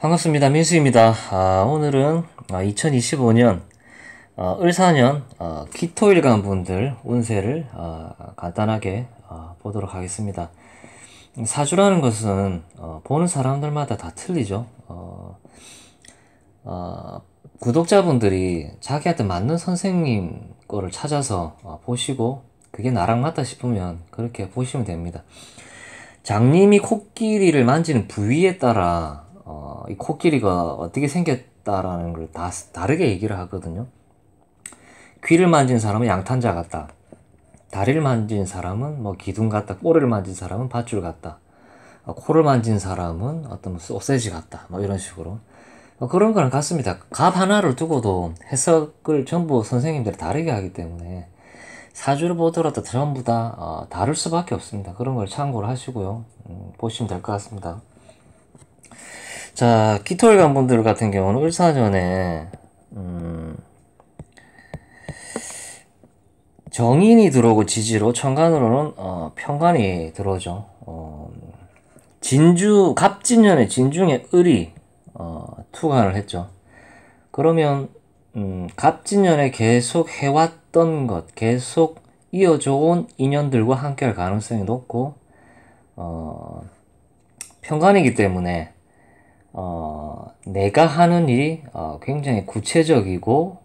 반갑습니다. 민수입니다. 오늘은 2025년 을사년 기토일간 분들 운세를 간단하게 보도록 하겠습니다. 사주라는 것은 보는 사람들마다 다 틀리죠. 구독자분들이 자기한테 맞는 선생님 거를 찾아서 보시고 그게 나랑 맞다 싶으면 그렇게 보시면 됩니다. 장님이 코끼리를 만지는 부위에 따라 이 코끼리가 어떻게 생겼다라는 걸 다 다르게 얘기를 하거든요. 귀를 만진 사람은 양탄자 같다. 다리를 만진 사람은 뭐 기둥 같다. 꼬리를 만진 사람은 밧줄 같다. 코를 만진 사람은 어떤 소세지 같다. 뭐 이런 식으로 그런 거랑 같습니다. 갑 하나를 두고도 해석을 전부 선생님들이 다르게 하기 때문에 사주를 보더라도 전부 다 다를 수밖에 없습니다. 그런 걸 참고를 하시고요. 보시면 될 것 같습니다. 자, 기토일간 분들 같은 경우는 을사년에 정인이 들어오고 지지로 천간으로는 편관이 들어오죠. 갑진년에 진중에 을이 투관을 했죠. 그러면 갑진년에 계속 해왔던 것, 계속 이어져 온 인연들과 함께할 가능성이 높고 편관이기 때문에 내가 하는 일이 굉장히 구체적이고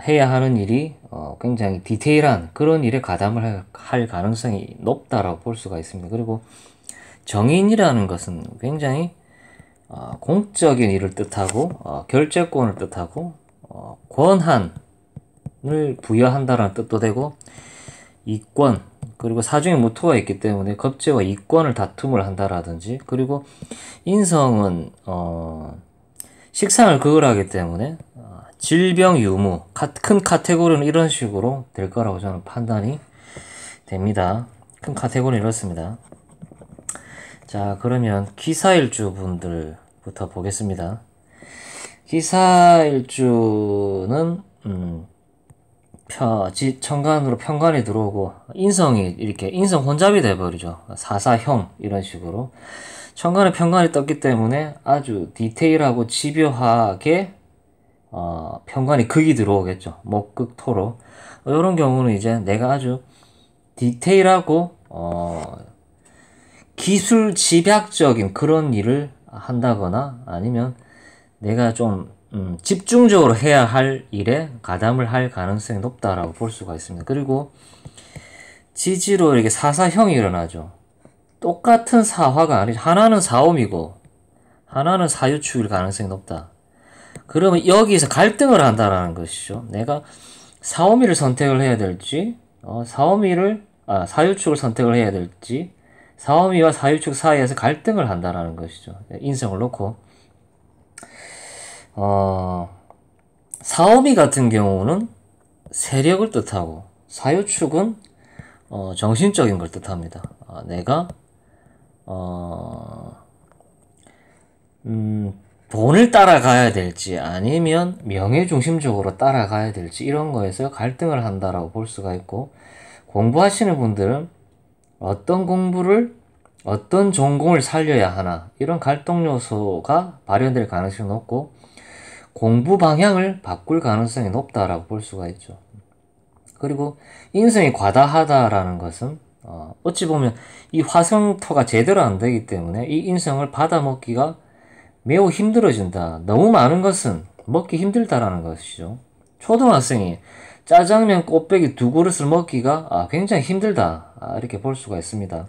해야 하는 일이 굉장히 디테일한 그런 일에 가담을 할 가능성이 높다라고 볼 수가 있습니다. 그리고 정인이라는 것은 굉장히 공적인 일을 뜻하고 결재권을 뜻하고 권한을 부여한다라는 뜻도 되고 이권 그리고 사중에 무토가 있기 때문에 겁재와 이권을 다툼을 한다라든지 그리고 인성은 식상을 극을하기 때문에 질병 유무 큰 카테고리는 이런 식으로 될 거라고 저는 판단이 됩니다. 큰 카테고리는 이렇습니다. 자, 그러면 기사일주 분들부터 보겠습니다. 기사일주는 천간으로 편관이 들어오고 인성이 이렇게 인성 혼잡이 돼버리죠. 사사형 이런 식으로 천간에 편관이 떴기 때문에 아주 디테일하고 집요하게 편관이 극이 들어오겠죠. 목극토로 이런 경우는 이제 내가 아주 디테일하고 기술 집약적인 그런 일을 한다거나 아니면 내가 좀 집중적으로 해야 할 일에 가담을 할 가능성이 높다라고 볼 수가 있습니다. 그리고 지지로 이렇게 사사형이 일어나죠. 똑같은 사화가 아니죠. 하나는 사오미고 하나는 사유축일 가능성이 높다. 그러면 여기서 갈등을 한다라는 것이죠. 내가 사오미를 선택을 해야 될지 사유축을 선택을 해야 될지 사오미와 사유축 사이에서 갈등을 한다라는 것이죠. 인성을 놓고 사오미 같은 경우는 세력을 뜻하고 사유축은 정신적인 걸 뜻합니다. 내가 돈을 따라가야 될지 아니면 명예 중심적으로 따라가야 될지 이런 거에서 갈등을 한다라고 볼 수가 있고 공부하시는 분들은 어떤 공부를 어떤 전공을 살려야 하나 이런 갈등 요소가 발현될 가능성이 높고 공부 방향을 바꿀 가능성이 높다라고 볼 수가 있죠. 그리고 인성이 과다하다라는 것은 어찌 보면 이 화성토가 제대로 안 되기 때문에 이 인성을 받아먹기가 매우 힘들어진다. 너무 많은 것은 먹기 힘들다라는 것이죠. 초등학생이 짜장면 꽃배기 2그릇을 먹기가 굉장히 힘들다. 이렇게 볼 수가 있습니다.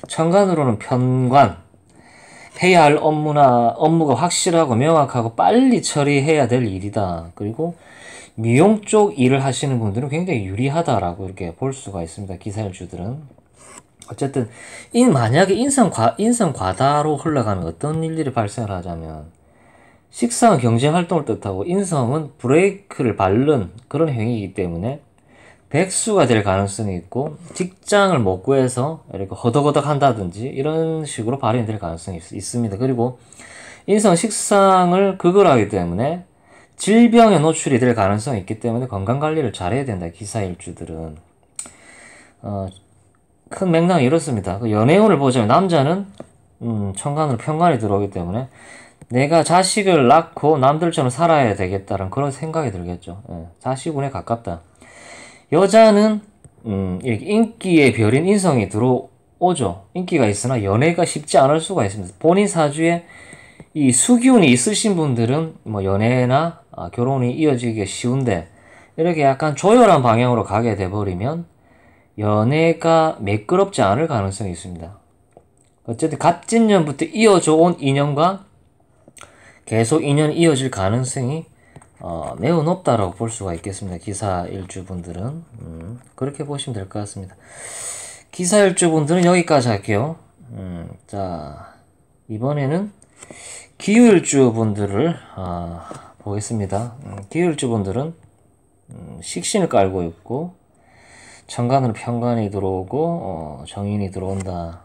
천간으로는 편관, 해야 할 업무가 확실하고 명확하고 빨리 처리해야 될 일이다. 그리고 미용 쪽 일을 하시는 분들은 굉장히 유리하다라고 이렇게 볼 수가 있습니다. 기사일주들은. 어쨌든 만약에 인성 과다로 흘러가면 어떤 일들이 발생을 하자면 식상은 경제 활동을 뜻하고 인성은 브레이크를 밟는 그런 행위이기 때문에 백수가 될 가능성이 있고 직장을 못 구해서 이렇게 허덕허덕 한다든지 이런 식으로 발현될 가능성이 있습니다. 그리고 인성 식상을 극을 하기 때문에 질병에 노출이 될 가능성이 있기 때문에 건강관리를 잘해야 된다. 기사일주들은 큰 맥락이 이렇습니다. 그 연애운을 보자면 남자는 천간으로 편관이 들어오기 때문에 내가 자식을 낳고 남들처럼 살아야 되겠다는 그런 생각이 들겠죠. 예, 자식운에 가깝다. 여자는 이렇게 인기의 별인 인성이 들어오죠. 인기가 있으나 연애가 쉽지 않을 수가 있습니다. 본인 사주에 이 수기운이 있으신 분들은 뭐 연애나 결혼이 이어지기가 쉬운데 이렇게 약간 조열한 방향으로 가게 돼버리면 연애가 매끄럽지 않을 가능성이 있습니다. 어쨌든 갑진년부터 이어져 온 인연과 계속 인연이 이어질 가능성이 매우 높다라고 볼 수가 있겠습니다. 기사일주분들은 그렇게 보시면 될 것 같습니다. 기사일주분들은 여기까지 할게요. 자, 이번에는 기후일주분들을 보겠습니다. 기후일주분들은 식신을 깔고 있고 천간으로 편관이 들어오고 정인이 들어온다.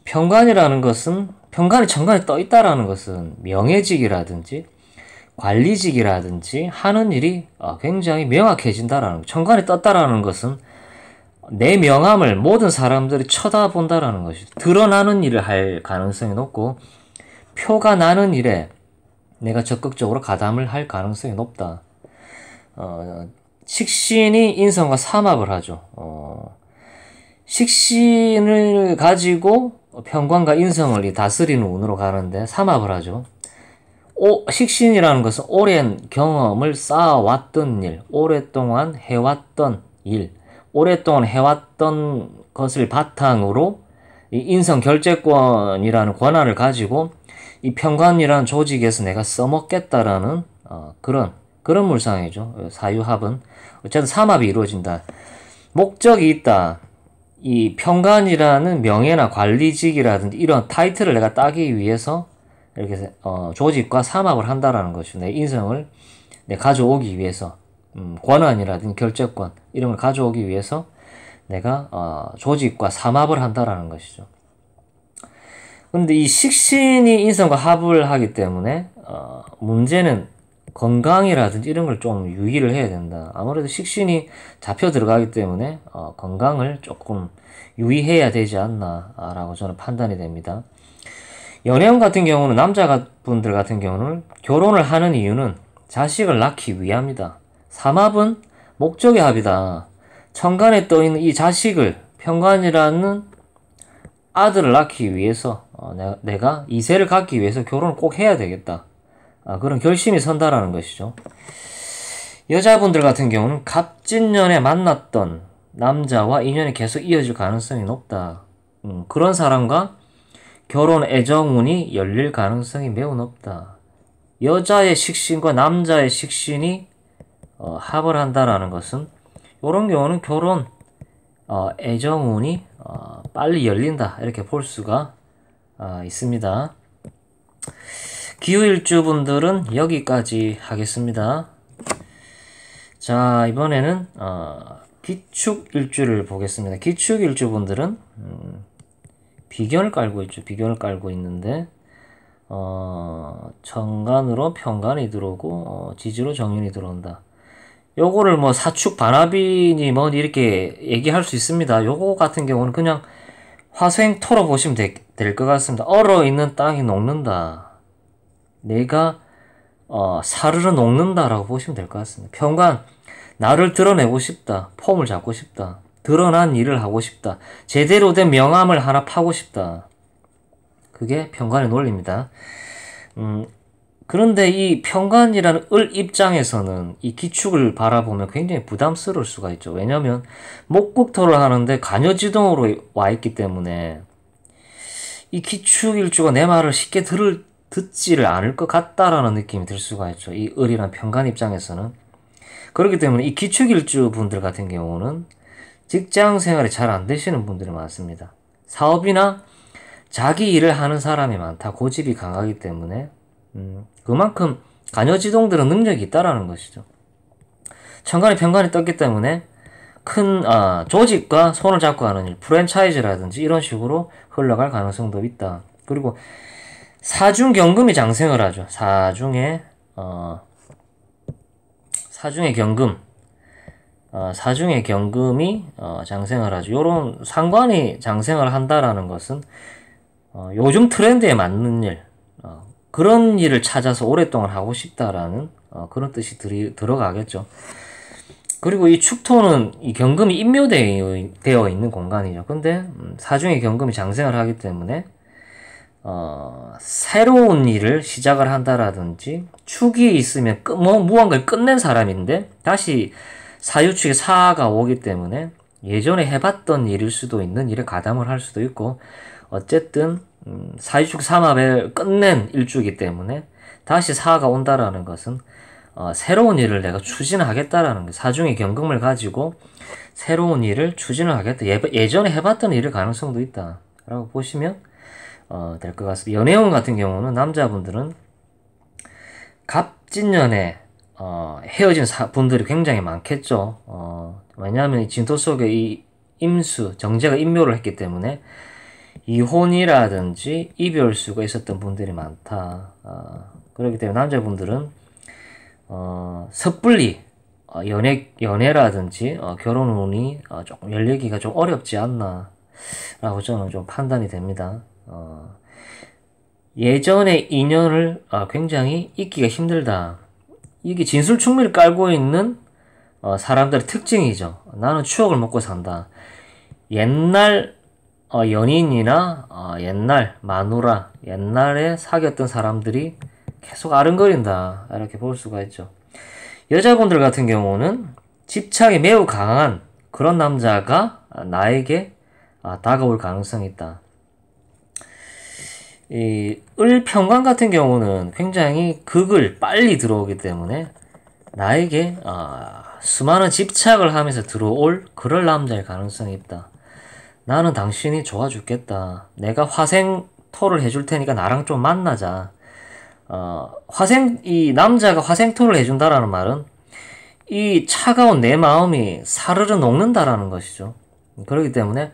편관이라는 것은 편관이 천간에 떠 있다라는 것은 명예직이라든지 관리직이라든지 하는 일이 굉장히 명확해진다라는 것. 천간에 떴다라는 것은 내 명함을 모든 사람들이 쳐다본다라는 것이죠. 드러나는 일을 할 가능성이 높고 표가 나는 일에 내가 적극적으로 가담을 할 가능성이 높다. 식신이 인성과 삼합을 하죠. 식신을 가지고 편관과 인성을 다스리는 운으로 가는데 삼합을 하죠. 식신이라는 것은 오랜 경험을 쌓아왔던 일, 오랫동안 해왔던 일, 오랫동안 해왔던 것을 바탕으로 이 인성 결재권이라는 권한을 가지고 이 편관이라는 조직에서 내가 써먹겠다라는 그런 물상이죠. 사유합은 어쨌든 삼합이 이루어진다. 목적이 있다. 이 편관이라는 명예나 관리직이라든지 이런 타이틀을 내가 따기 위해서 이렇게 조직과 삼합을 한다라는 것이죠. 내 인성을 가져오기 위해서 권한이라든지 결재권 이런 걸 가져오기 위해서 내가 조직과 삼합을 한다라는 것이죠. 그런데 이 식신이 인성과 합을 하기 때문에 문제는 건강이라든지 이런 걸 좀 유의를 해야 된다. 아무래도 식신이 잡혀 들어가기 때문에 건강을 조금 유의해야 되지 않나라고 저는 판단이 됩니다. 연애운 같은 경우는 남자분들 같은 경우는 결혼을 하는 이유는 자식을 낳기 위함이다. 삼합은 목적의 합이다. 천간에 떠있는 이 자식을 편관이라는 아들을 낳기 위해서 내가 이세를 갖기 위해서 결혼을 꼭 해야 되겠다. 그런 결심이 선다라는 것이죠. 여자분들 같은 경우는 갑진년에 만났던 남자와 인연이 계속 이어질 가능성이 높다. 그런 사람과 결혼 애정운이 열릴 가능성이 매우 높다. 여자의 식신과 남자의 식신이 합을 한다라는 것은 이런 경우는 결혼 애정운이 빨리 열린다 이렇게 볼 수가 있습니다. 기후일주분들은 여기까지 하겠습니다. 자, 이번에는 기축일주를 보겠습니다. 기축일주분들은 비견을 깔고 있죠. 비견을 깔고 있는데 천간으로 편관이 들어오고 지지로 정인이 들어온다. 요거를 뭐 사축 반합이니 뭐 이렇게 얘기할 수 있습니다. 요거 같은 경우는 그냥 화생토로 보시면 될 것 같습니다. 얼어있는 땅이 녹는다. 내가 사르르 녹는다라고 보시면 될 것 같습니다. 편관, 나를 드러내고 싶다. 폼을 잡고 싶다. 드러난 일을 하고 싶다. 제대로 된 명함을 하나 파고 싶다. 그게 편관의 논리입니다. 그런데 이 편관이라는 을 입장에서는 이 기축을 바라보면 굉장히 부담스러울 수가 있죠. 왜냐하면 목국토를 하는데 간여지동으로 와 있기 때문에 이 기축일주가 내 말을 쉽게 듣지를 않을 것 같다라는 느낌이 들 수가 있죠. 이 을이란 편관 입장에서는. 그렇기 때문에 이 기축일주 분들 같은 경우는 직장 생활이 잘 안 되시는 분들이 많습니다. 사업이나 자기 일을 하는 사람이 많다. 고집이 강하기 때문에 그만큼 간여지동들은 능력이 있다라는 것이죠. 천간에 편관이 떴기 때문에 큰 조직과 손을 잡고 하는 일, 프랜차이즈라든지 이런 식으로 흘러갈 가능성도 있다. 그리고 사중경금이 장생을 하죠. 사중의 경금. 사중의 경금이 장생을 하죠. 요런 상관이 장생을 한다라는 것은 요즘 트렌드에 맞는 일, 그런 일을 찾아서 오랫동안 하고 싶다라는 그런 뜻이 들어가겠죠. 그리고 이 축토는 이 경금이 인묘되어 있는 공간이죠. 근데 사중의 경금이 장생을 하기 때문에 새로운 일을 시작을 한다라든지 축이 있으면 무언가를 끝낸 사람인데 다시 사유축에 사가 오기 때문에 예전에 해봤던 일일 수도 있는 일에 가담을 할 수도 있고, 어쨌든 사유축 삼합을 끝낸 일주이기 때문에 다시 사가 온다라는 것은 새로운 일을 내가 추진하겠다라는 거예요. 사중의 경금을 가지고 새로운 일을 추진을 하겠다. 예전에 해봤던 일일 가능성도 있다 라고 보시면 될 것 같습니다. 연애운 같은 경우는 남자분들은 갑진년에 헤어진 분들이 굉장히 많겠죠. 왜냐하면 이 진토 속에 이 임수, 정제가 임묘를 했기 때문에 이혼이라든지 이별수가 있었던 분들이 많다. 그렇기 때문에 남자분들은 섣불리 연애라든지 결혼 운이 조금 열리기가 좀 어렵지 않나 라고 저는 좀 판단이 됩니다. 예전의 인연을 굉장히 잊기가 힘들다. 이게 진술충미를 깔고 있는 사람들의 특징이죠. 나는 추억을 먹고 산다. 옛날 연인이나 옛날 마누라, 옛날에 사귀었던 사람들이 계속 아른거린다. 이렇게 볼 수가 있죠. 여자분들 같은 경우는 집착이 매우 강한 그런 남자가 나에게 다가올 가능성이 있다. 이 을평관 같은 경우는 굉장히 극을 빨리 들어오기 때문에 나에게 수많은 집착을 하면서 들어올 그럴 남자일 가능성이 있다. 나는 당신이 좋아 죽겠다. 내가 화생토를 해줄 테니까 나랑 좀 만나자. 이 남자가 화생토를 해준다라는 말은 이 차가운 내 마음이 사르르 녹는다라는 것이죠. 그렇기 때문에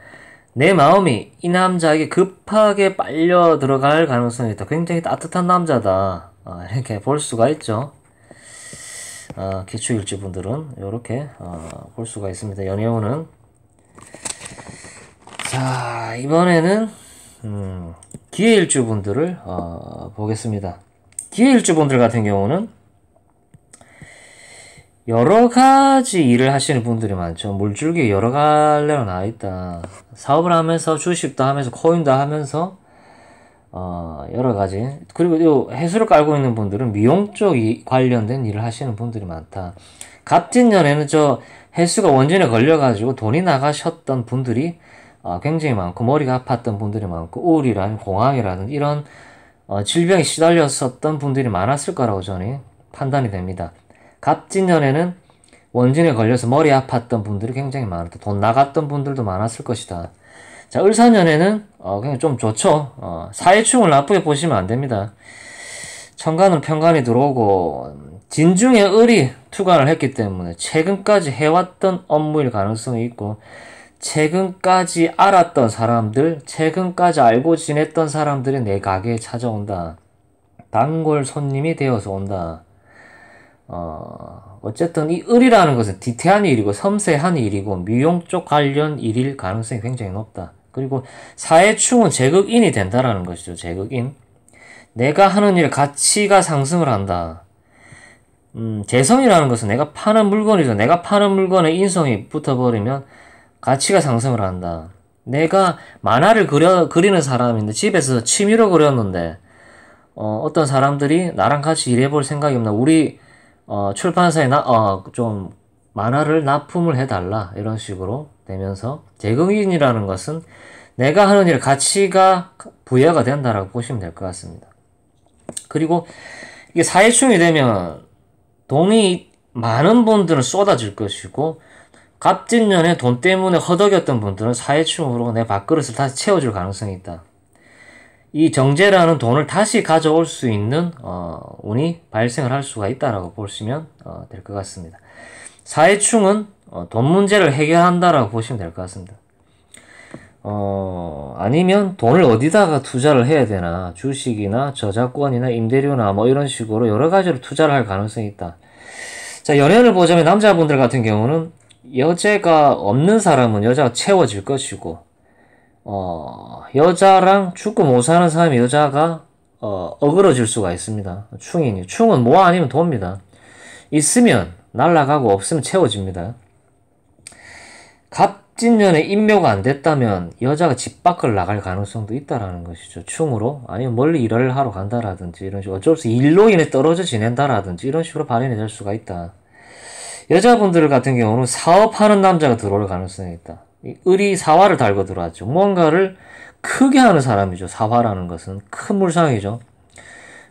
내 마음이 이 남자에게 급하게 빨려 들어갈 가능성이 있다. 굉장히 따뜻한 남자다. 이렇게 볼 수가 있죠. 기축일주 분들은 이렇게 볼 수가 있습니다. 연애운은. 자, 이번에는 기해일주 분들을 보겠습니다. 기해일주 분들 같은 경우는 여러 가지 일을 하시는 분들이 많죠. 물줄기에 여러 갈래로 나와 있다. 사업을 하면서 주식도 하면서 코인도 하면서 여러 가지. 그리고 요 해수를 깔고 있는 분들은 미용 쪽 관련된 일을 하시는 분들이 많다. 갑진년에는 저 해수가 원전에 걸려가지고 돈이 나가셨던 분들이 굉장히 많고, 머리가 아팠던 분들이 많고, 우울이라는 공황이라든지 이런 질병에 시달렸었던 분들이 많았을 거라고 저는 판단이 됩니다. 갑진년에는 원진에 걸려서 머리 아팠던 분들이 굉장히 많았다. 돈 나갔던 분들도 많았을 것이다. 자, 을사년에는 그냥 좀 좋죠. 사해충을 나쁘게 보시면 안 됩니다. 천간으로 편관이 들어오고 진중에 을이 투관을 했기 때문에 최근까지 해왔던 업무일 가능성이 있고, 최근까지 알았던 사람들, 최근까지 알고 지냈던 사람들이 내 가게에 찾아온다. 단골 손님이 되어서 온다. 어쨌든 이 을이라는 것은 디테한 일이고 섬세한 일이고 미용 쪽 관련 일일 가능성이 굉장히 높다. 그리고 사해충은 제극인이 된다라는 것이죠. 제극인. 내가 하는 일 가치가 상승을 한다. 재성이라는 것은 내가 파는 물건이죠. 내가 파는 물건에 인성이 붙어버리면 가치가 상승을 한다. 내가 만화를 그리는 사람인데 집에서 취미로 그렸는데 어떤 사람들이 나랑 같이 일해볼 생각이 없나. 우리 출판사에 좀 만화를 납품을 해달라. 이런 식으로 되면서 재경인이라는 것은 내가 하는 일 가치가 부여가 된다라고 보시면 될 것 같습니다. 그리고 이게 사해충이 되면 돈이 많은 분들은 쏟아질 것이고, 갑진년에 돈 때문에 허덕였던 분들은 사해충으로 내 밥그릇을 다시 채워줄 가능성이 있다. 이 정제라는 돈을 다시 가져올 수 있는 운이 발생을 할 수가 있다라고 보시면 될 것 같습니다. 사해충은 돈 문제를 해결한다라고 보시면 될 것 같습니다. 아니면 돈을 어디다가 투자를 해야 되나, 주식이나 저작권이나 임대료나 뭐 이런 식으로 여러 가지로 투자를 할 가능성이 있다. 자, 연애를 보자면 남자분들 같은 경우는 여자가 없는 사람은 여자가 채워질 것이고, 여자랑 죽고 못 사는 사람이 여자가, 어그러질 수가 있습니다. 충이니. 충은 뭐 아니면 도입니다. 있으면 날아가고 없으면 채워집니다. 갑진년에 인묘가 안 됐다면 여자가 집 밖을 나갈 가능성도 있다라는 것이죠. 충으로. 아니면 멀리 일을 하러 간다라든지 이런 식으로 어쩔 수 없이 일로 인해 떨어져 지낸다라든지 이런 식으로 발현이 될 수가 있다. 여자분들 같은 경우는 사업하는 남자가 들어올 가능성이 있다. 을이 사화를 달고 들어왔죠. 뭔가를 크게 하는 사람이죠. 사화라는 것은 큰 물상이죠.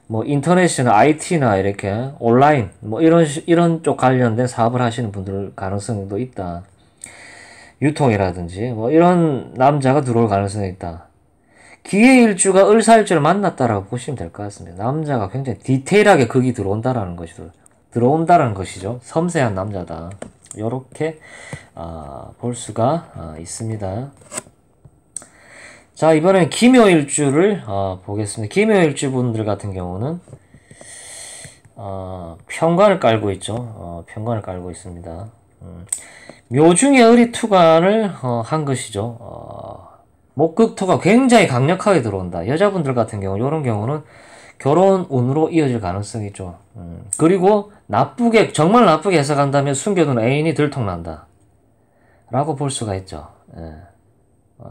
뭐 인터넷이나 IT나 이렇게 온라인 뭐 이런 쪽 관련된 사업을 하시는 분들 가능성도 있다. 유통이라든지 뭐 이런 남자가 들어올 가능성이 있다. 기해일주가 을사일주를 만났다라고 보시면 될 것 같습니다. 남자가 굉장히 디테일하게 극이 들어온다라는 것이죠. 섬세한 남자다. 요렇게 볼 수가 있습니다. 자, 이번엔 기묘일주를 보겠습니다. 기묘일주 분들 같은 경우는 편관을 깔고 있죠. 편관을 깔고 있습니다. 묘중에 을이 투관을 한 것이죠. 목극토가 굉장히 강력하게 들어온다. 여자분들 같은 경우 이런 경우는 결혼 운으로 이어질 가능성이 있죠. 그리고 정말 나쁘게 해석한다면 숨겨둔 애인이 들통난다 라고 볼 수가 있죠. 예.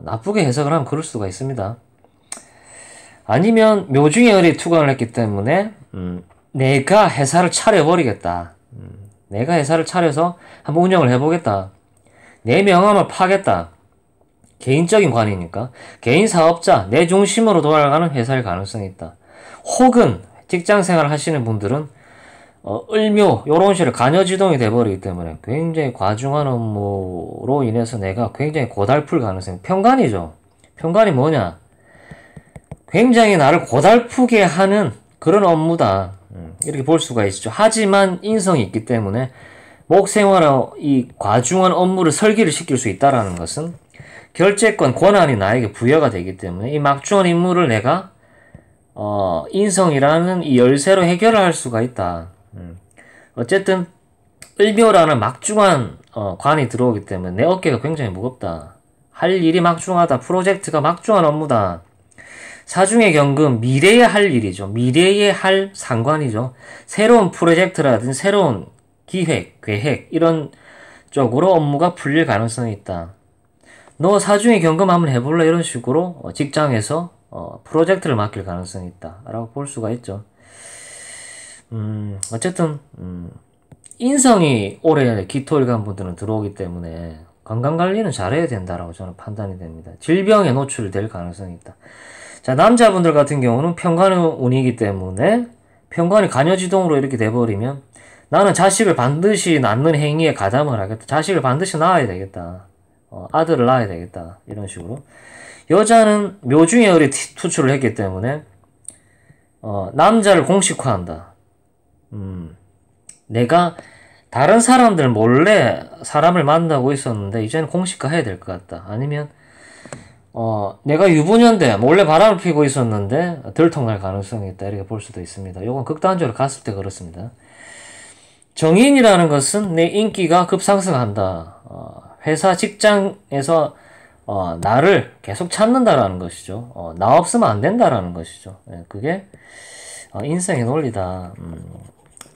나쁘게 해석을 하면 그럴 수가 있습니다. 아니면 묘중에 을이 투관을 했기 때문에 내가 회사를 차려버리겠다. 내가 회사를 차려서 한번 운영을 해보겠다. 내 명함을 파겠다. 개인적인 관이니까 개인 사업자, 내 중심으로 돌아가는 회사일 가능성이 있다. 혹은 직장생활을 하시는 분들은 을묘 요런 식으로 간여지동이 돼버리기 때문에 굉장히 과중한 업무로 인해서 내가 굉장히 고달플 가능성이 편관이죠. 편관이 뭐냐? 굉장히 나를 고달프게 하는 그런 업무다. 이렇게 볼 수가 있죠. 하지만 인성이 있기 때문에 목생활의 이 과중한 업무를 설계를 시킬 수 있다라는 것은 결재권 권한이 나에게 부여가 되기 때문에 이 막중한 임무를 내가 인성이라는 이 열쇠로 해결을 할 수가 있다. 어쨌든 을묘라는 막중한 관이 들어오기 때문에 내 어깨가 굉장히 무겁다. 할 일이 막중하다. 프로젝트가 막중한 업무다. 사중의 경금, 미래에 할 일이죠. 미래에 할 상관이죠. 새로운 프로젝트라든지 새로운 기획, 계획 이런 쪽으로 업무가 풀릴 가능성이 있다. 너 사중의 경금 한번 해볼래? 이런 식으로 직장에서 프로젝트를 맡길 가능성이 있다 라고 볼 수가 있죠. 어쨌든 인성이 올해 기토일간 분들은 들어오기 때문에 건강관리는 잘해야 된다라고 저는 판단이 됩니다. 질병에 노출될 가능성이 있다. 자, 남자분들 같은 경우는 편관의 운이기 때문에 편관이 간여지동으로 이렇게 돼버리면 나는 자식을 반드시 낳는 행위에 가담을 하겠다. 자식을 반드시 낳아야 되겠다. 아들을 낳아야 되겠다. 이런 식으로. 여자는 묘중에 을이 투출을 했기 때문에 남자를 공식화한다. 내가 다른 사람들 몰래 사람을 만나고 있었는데 이제는 공식화해야 될 것 같다. 아니면 내가 유부녀인데 몰래 바람을 피고 있었는데 들통날 가능성이 있다. 이렇게 볼 수도 있습니다. 요건 극단적으로 갔을 때 그렇습니다. 정인이라는 것은 내 인기가 급상승한다. 회사 직장에서 나를 계속 찾는다라는 것이죠. 나 없으면 안 된다라는 것이죠. 그게 인생의 논리다.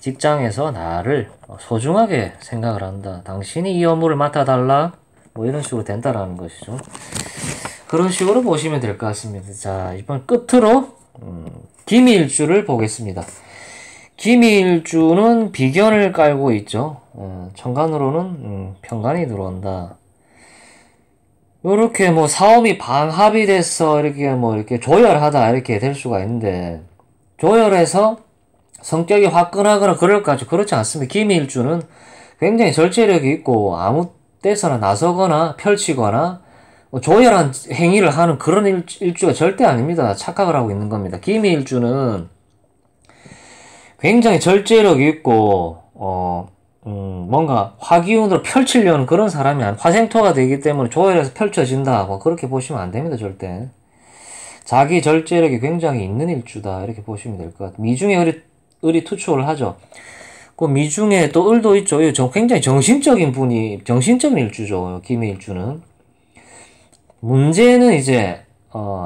직장에서 나를 소중하게 생각을 한다. 당신이 이 업무를 맡아달라. 뭐 이런 식으로 된다라는 것이죠. 그런 식으로 보시면 될 것 같습니다. 자, 이번 끝으로 기미일주를 보겠습니다. 기미일주는 비견을 깔고 있죠. 천간으로는 편관이 들어온다. 요렇게 뭐 사업이 방합이 돼서 이렇게 조열하다 이렇게 될 수가 있는데 조열해서 성격이 화끈하거나 그럴까지 그렇지 않습니다. 기미일주는 굉장히 절제력이 있고 아무 때서나 나서거나 펼치거나 조열한 행위를 하는 그런 일주가 절대 아닙니다. 착각을 하고 있는 겁니다. 기미일주는 굉장히 절제력이 있고 뭔가 화기운으로 펼치려는 그런 사람이 화생토가 되기 때문에 조열해서 펼쳐진다. 뭐 그렇게 보시면 안 됩니다. 절대. 자기 절제력이 굉장히 있는 일주다. 이렇게 보시면 될 것 같아요. 미중에 을이 투축을 하죠. 그 미중에 또 을도 있죠. 굉장히 정신적인 일주죠. 김의 일주는. 문제는 이제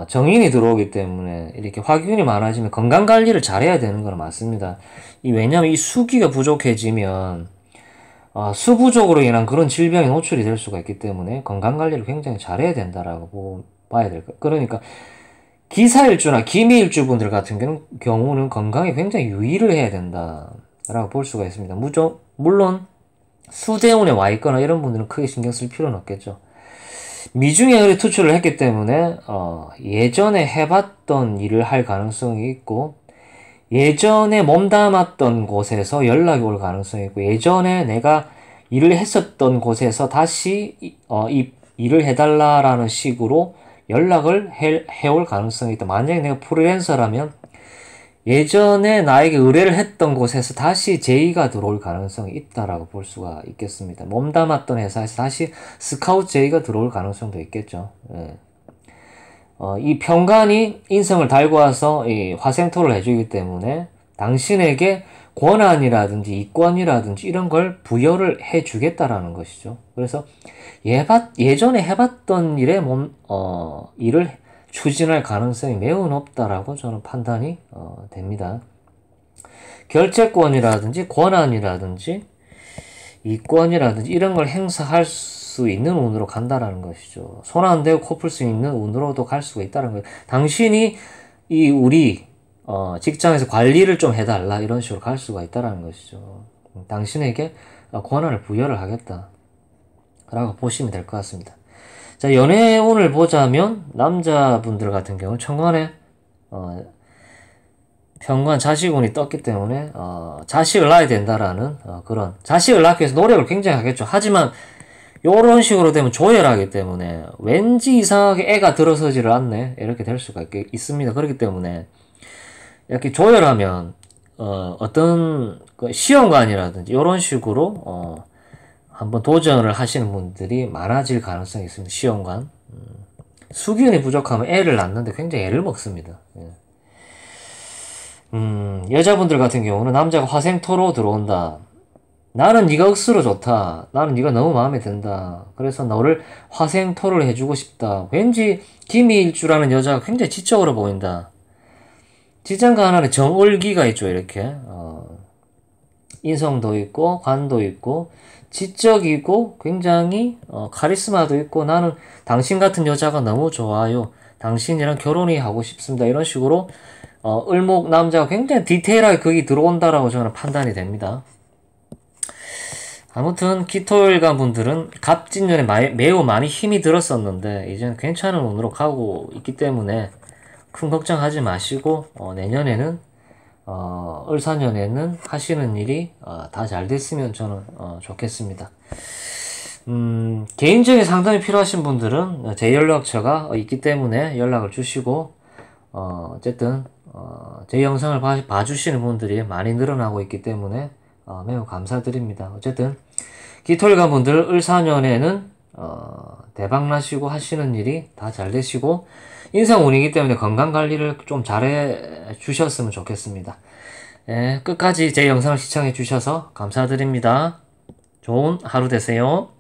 정인이 들어오기 때문에 이렇게 화기운이 많아지면 건강 관리를 잘해야 되는 건 맞습니다. 왜냐면 이 수기가 부족해지면 수 부족으로 인한 그런 질병에 노출이 될 수가 있기 때문에 건강 관리를 굉장히 잘해야 된다라고 봐야 될 거예요. 그러니까 기사일주나 기미일주 분들 같은 경우는 건강에 굉장히 유의를 해야 된다라고 볼 수가 있습니다. 물론 수대운에 와 있거나 이런 분들은 크게 신경 쓸 필요는 없겠죠. 미중에 을이 투출을 했기 때문에 예전에 해봤던 일을 할 가능성이 있고, 예전에 몸담았던 곳에서 연락이 올 가능성이 있고, 예전에 내가 일을 했었던 곳에서 다시 이 일을 해달라라는 식으로 연락을 해올 가능성이 있다. 만약에 내가 프리랜서라면 예전에 나에게 의뢰를 했던 곳에서 다시 제의가 들어올 가능성이 있다라고 볼 수가 있겠습니다. 몸담았던 회사에서 다시 스카우트 제의가 들어올 가능성도 있겠죠. 예. 이 편관이 인성을 달고 와서 이 화생토를 해주기 때문에 당신에게 권한이라든지 이권이라든지 이런 걸 부여를 해주겠다라는 것이죠. 그래서 예전에 해봤던 일을 추진할 가능성이 매우 높다라고 저는 판단이 됩니다. 결재권이라든지 권한이라든지 이권이라든지 이런 걸 행사할 수 있는 운으로 간다라는 것이죠. 손 안 대고 코 풀 수 있는 운으로도 갈 수가 있다는 거예요. 당신이 우리 직장에서 관리를 좀 해달라 이런 식으로 갈 수가 있다는 것이죠. 당신에게 권한을 부여를 하겠다 라고 보시면 될 것 같습니다. 자, 연애운을 보자면 남자분들 같은 경우 천간에 편관 자식운이 떴기 때문에 자식을 낳아야 된다라는 그런, 자식을 낳기 위해서 노력을 굉장히 하겠죠. 하지만 요런 식으로 되면 조열하기 때문에 왠지 이상하게 애가 들어서지를 않네 이렇게 될 수가 있습니다. 그렇기 때문에 이렇게 조열하면 어떤 시험관이라든지 이런 식으로 한번 도전을 하시는 분들이 많아질 가능성이 있습니다. 시험관. 수기운이 부족하면 애를 낳는데 굉장히 애를 먹습니다. 예. 여자분들 같은 경우는 남자가 화생토로 들어온다. 나는 네가 억수로 좋다. 나는 네가 너무 마음에 든다. 그래서 너를 화생토를 해주고 싶다. 왠지 김희일주라는 여자가 굉장히 지적으로 보인다. 지장간 안에 정월기가 있죠. 이렇게 인성도 있고 관도 있고 지적이고 굉장히 카리스마도 있고 나는 당신 같은 여자가 너무 좋아요. 당신이랑 결혼이 하고 싶습니다. 이런 식으로 을목 남자가 굉장히 디테일하게 거기 들어온다라고 저는 판단이 됩니다. 아무튼 기토일간 분들은 갑진년에 매우 많이 힘이 들었었는데 이제는 괜찮은 운으로 가고 있기 때문에 큰 걱정하지 마시고 내년에는 을사년에는 하시는 일이 다 잘 됐으면 저는 좋겠습니다. 개인적인 상담이 필요하신 분들은 제 연락처가 있기 때문에 연락을 주시고 어쨌든 제 영상을 봐주시는 분들이 많이 늘어나고 있기 때문에 매우 감사드립니다. 어쨌든 기토일간 분들 을사년에는 대박나시고 하시는 일이 다 잘 되시고 인상운이기 때문에 건강관리를 좀 잘해 주셨으면 좋겠습니다. 끝까지 제 영상을 시청해 주셔서 감사드립니다. 좋은 하루 되세요.